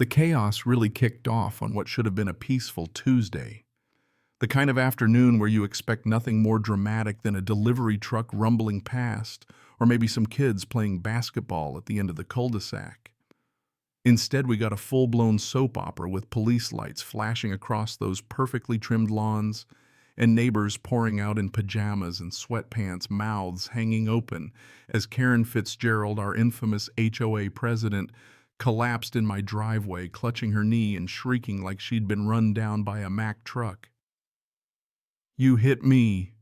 The chaos really kicked off on what should have been a peaceful Tuesday. The kind of afternoon where you expect nothing more dramatic than a delivery truck rumbling past, or maybe some kids playing basketball at the end of the cul-de-sac. Instead, we got a full-blown soap opera with police lights flashing across those perfectly trimmed lawns, and neighbors pouring out in pajamas and sweatpants, mouths hanging open, as Karen Fitzgerald, our infamous HOA president, collapsed in my driveway, clutching her knee and shrieking like she'd been run down by a Mack truck. "You hit me.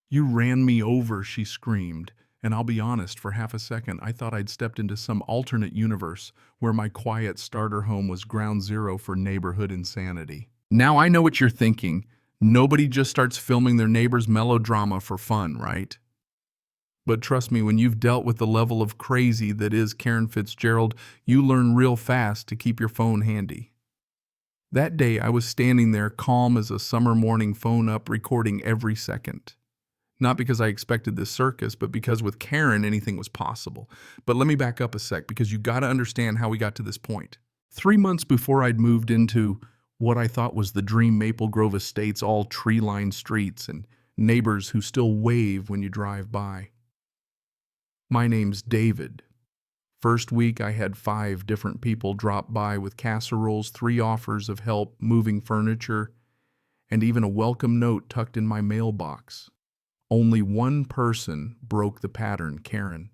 You ran me over," she screamed. And I'll be honest, for half a second, I thought I'd stepped into some alternate universe where my quiet starter home was ground zero for neighborhood insanity. Now I know what you're thinking. Nobody just starts filming their neighbor's melodrama for fun, right? But trust me, when you've dealt with the level of crazy that is Karen Fitzgerald, you learn real fast to keep your phone handy. That day, I was standing there calm as a summer morning, phone up, recording every second. Not because I expected this circus, but because with Karen, anything was possible. But let me back up a sec, because you got to understand how we got to this point. 3 months before I'd moved into what I thought was the dream Maple Grove Estates, all tree-lined streets and neighbors who still wave when you drive by. My name's David. First week, I had 5 different people drop by with casseroles, 3 offers of help moving furniture, and even a welcome note tucked in my mailbox. Only one person broke the pattern, Karen.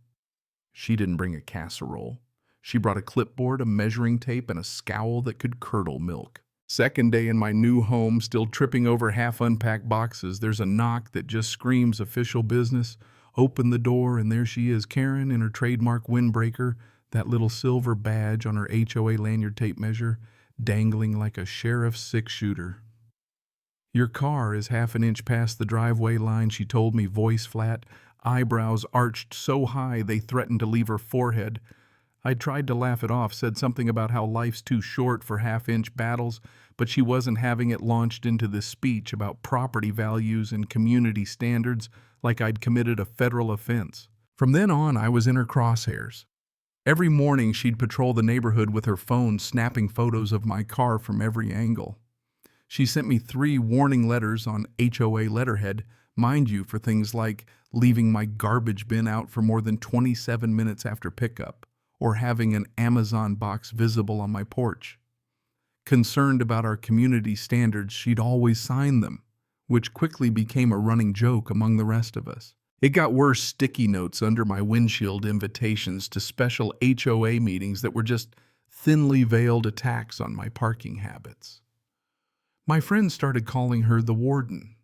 She didn't bring a casserole. She brought a clipboard, a measuring tape, and a scowl that could curdle milk. Second day in my new home, still tripping over half-unpacked boxes, there's a knock that just screams official business. Open the door, and there she is, Karen, in her trademark windbreaker, that little silver badge on her HOA lanyard tape measure, dangling like a sheriff's 6-shooter. "Your car is half an inch past the driveway line," she told me, voice flat, eyebrows arched so high they threatened to leave her forehead. I tried to laugh it off, said something about how life's too short for half-inch battles, but she wasn't having it, launched into this speech about property values and community standards like I'd committed a federal offense. From then on, I was in her crosshairs. Every morning, she'd patrol the neighborhood with her phone, snapping photos of my car from every angle. She sent me 3 warning letters on HOA letterhead, mind you, for things like leaving my garbage bin out for more than 27 minutes after pickup, or having an Amazon box visible on my porch. Concerned about our community standards, she'd always sign them, which quickly became a running joke among the rest of us. It got worse, sticky notes under my windshield, invitations to special HOA meetings that were just thinly veiled attacks on my parking habits. My friends started calling her the warden.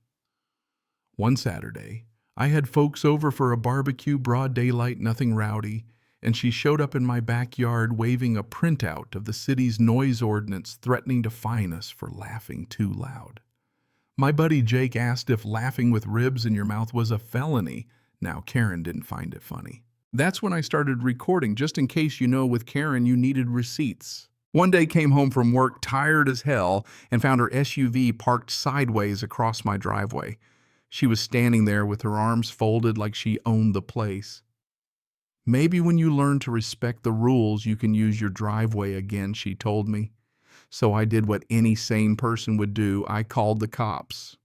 One Saturday, I had folks over for a barbecue, broad daylight, nothing rowdy, and she showed up in my backyard waving a printout of the city's noise ordinance threatening to fine us for laughing too loud. My buddy Jake asked if laughing with ribs in your mouth was a felony. Now, Karen didn't find it funny. That's when I started recording, just in case, with Karen you needed receipts. One day came home from work tired as hell and found her SUV parked sideways across my driveway. She was standing there with her arms folded like she owned the place. "Maybe when you learn to respect the rules, you can use your driveway again," she told me. So I did what any sane person would do. I called the cops.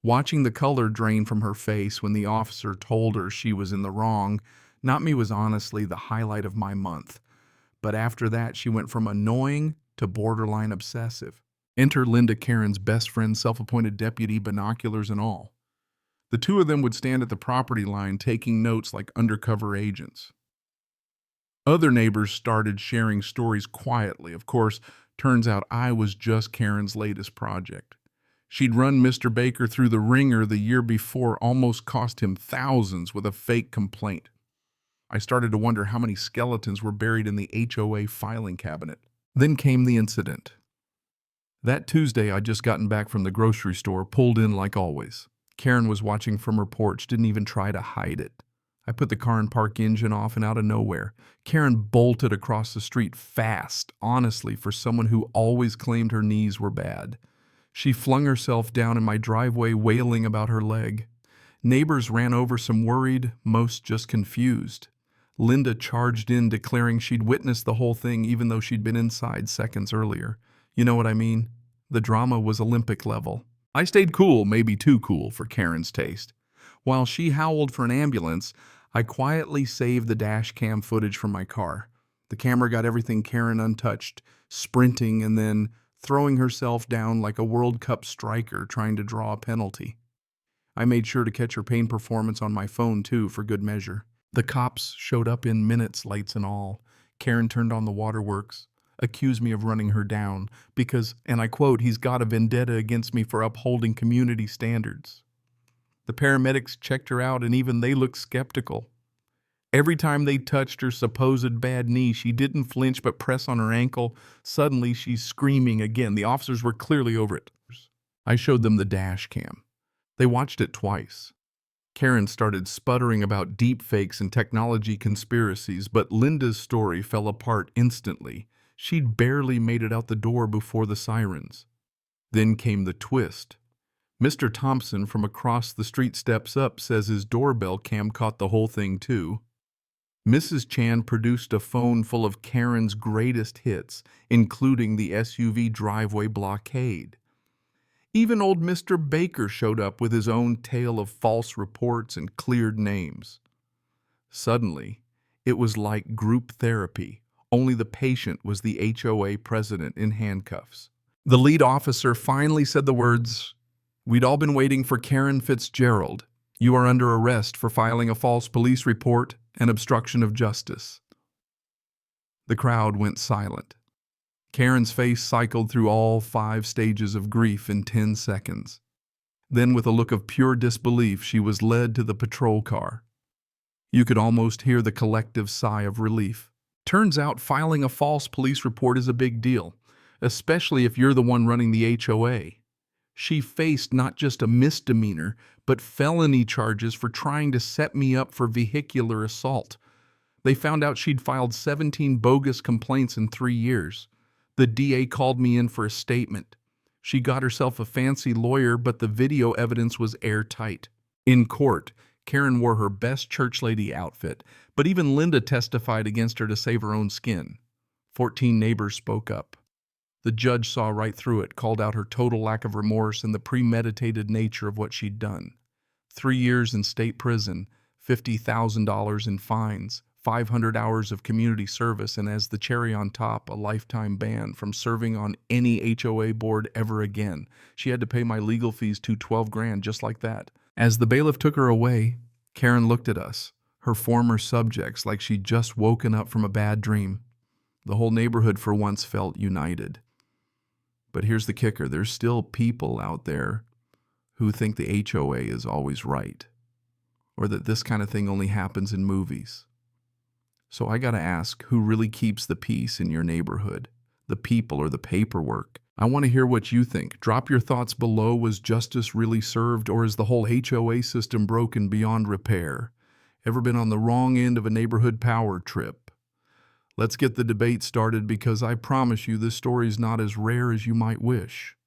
Watching the color drain from her face when the officer told her she was in the wrong, not me, was honestly the highlight of my month. But after that, she went from annoying to borderline obsessive. Enter Linda, Karen's best friend, self-appointed deputy, binoculars and all. The 2 of them would stand at the property line taking notes like undercover agents. Other neighbors started sharing stories quietly. Of course, turns out I was just Karen's latest project. She'd run Mr. Baker through the ringer the year before, almost cost him thousands with a fake complaint. I started to wonder how many skeletons were buried in the HOA filing cabinet. Then came the incident. That Tuesday, I'd just gotten back from the grocery store, pulled in like always. Karen was watching from her porch, didn't even try to hide it. I put the car and park engine off, and out of nowhere, Karen bolted across the street fast, honestly, for someone who always claimed her knees were bad. She flung herself down in my driveway, wailing about her leg. Neighbors ran over, some worried, most just confused. Linda charged in, declaring she'd witnessed the whole thing even though she'd been inside seconds earlier. You know what I mean? The drama was Olympic level. I stayed cool, maybe too cool for Karen's taste. While she howled for an ambulance, I quietly saved the dash cam footage from my car. The camera got everything Karen untouched, sprinting and then throwing herself down like a World Cup striker trying to draw a penalty. I made sure to catch her pain performance on my phone too, for good measure. The cops showed up in minutes, lights and all. Karen turned on the waterworks, accused me of running her down because, and I quote, he's got a vendetta against me for upholding community standards. The paramedics checked her out and even they looked skeptical. Every time they touched her supposed bad knee, she didn't flinch but press on her ankle. Suddenly, she's screaming again. The officers were clearly over it. I showed them the dash cam. They watched it twice. Karen started sputtering about deep fakes and technology conspiracies, but Linda's story fell apart instantly. She'd barely made it out the door before the sirens. Then came the twist. Mr. Thompson from across the street steps up, says his doorbell cam caught the whole thing too. Mrs. Chan produced a phone full of Karen's greatest hits, including the SUV driveway blockade. Even old Mr. Baker showed up with his own tale of false reports and cleared names. Suddenly, it was like group therapy, only the patient was the HOA president in handcuffs. The lead officer finally said the words, "We'd all been waiting for Karen Fitzgerald. You are under arrest for filing a false police report and obstruction of justice." The crowd went silent. Karen's face cycled through all 5 stages of grief in 10 seconds. Then, with a look of pure disbelief, she was led to the patrol car. You could almost hear the collective sigh of relief. Turns out filing a false police report is a big deal, especially if you're the one running the HOA. She faced not just a misdemeanor, but felony charges for trying to set me up for vehicular assault. They found out she'd filed 17 bogus complaints in 3 years. The DA called me in for a statement. She got herself a fancy lawyer, but the video evidence was airtight. In court, Karen wore her best church lady outfit, but even Linda testified against her to save her own skin. 14 neighbors spoke up. The judge saw right through it, called out her total lack of remorse and the premeditated nature of what she'd done. 3 years in state prison, $50,000 in fines, 500 hours of community service, and as the cherry on top, a lifetime ban from serving on any HOA board ever again. She had to pay my legal fees to $12,000 just like that. As the bailiff took her away, Karen looked at us, her former subjects, like she'd just woken up from a bad dream. The whole neighborhood for once felt united. But here's the kicker, there's still people out there who think the HOA is always right, or that this kind of thing only happens in movies. So I gotta ask, who really keeps the peace in your neighborhood? The people or the paperwork? I want to hear what you think. Drop your thoughts below. Was justice really served, or is the whole HOA system broken beyond repair? Ever been on the wrong end of a neighborhood power trip? Let's get the debate started, because I promise you this story is not as rare as you might wish.